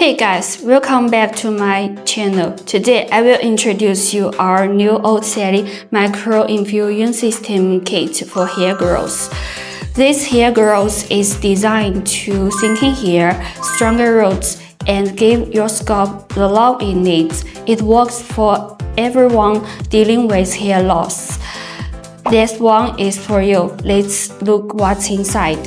Hey guys, welcome back to my channel. Today I will introduce you our new OTESALY Micro-Infusion System kit for hair growth. This hair growth is designed to thicken hair, stronger roots, and give your scalp the love it needs. It works for everyone dealing with hair loss. This one is for you. Let's look what's inside.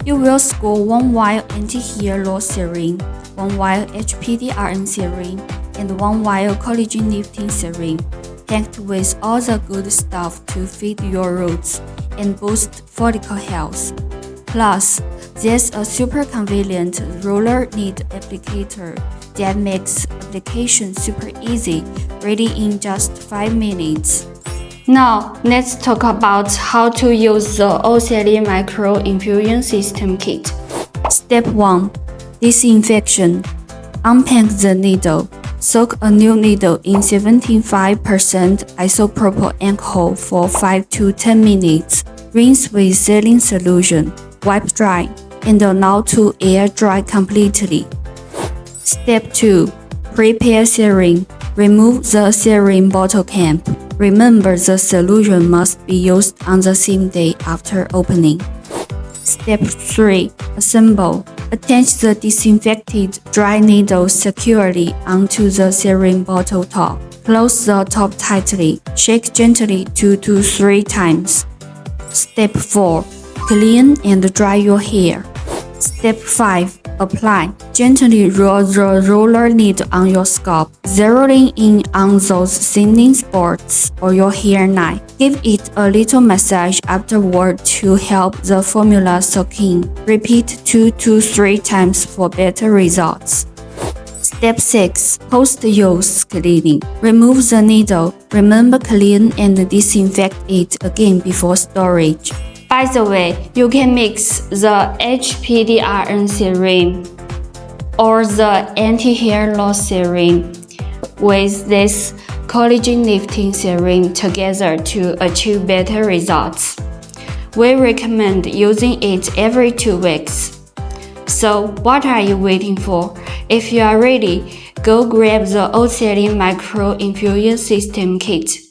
You will score 1 vial anti-hair loss serum, 1 vial H-PDRN serum, and 1 vial Collagen Lifting serum, packed with all the good stuff to feed your roots and boost follicle health. Plus, there's a super convenient roller needle applicator that makes application super easy, ready in just 5 minutes. Now, let's talk about how to use the OTESALY Micro-Infusion System kit. Step 1. Disinfection. Unpack the needle. Soak a new needle in 75% isopropyl alcohol for 5 to 10 minutes. Rinse with saline solution. Wipe dry, and allow to air dry completely. Step 2. Prepare serum. Remove the serum bottle cap. Remember, the solution must be used on the same day after opening. Step 3. Assemble. Attach the disinfected dry needle securely onto the serum bottle top. Close the top tightly. Shake gently 2 to 3 times. Step 4. Clean and dry your hair. Step 5. Apply. Gently roll the roller needle on your scalp, zeroing in on those thinning spots or your hairline. Give it a little massage afterward to help the formula soak in. Repeat 2 to 3 times for better results. Step 6. Post-use cleaning. Remove the needle. Remember, clean and disinfect it again before storage. By the way, you can mix the H-PDRN serum or the anti-hair loss serum with this collagen lifting serum together to achieve better results. We recommend using it every 2 weeks. So what are you waiting for? If you are ready, go grab the OTESALY Micro-Infusion System kit.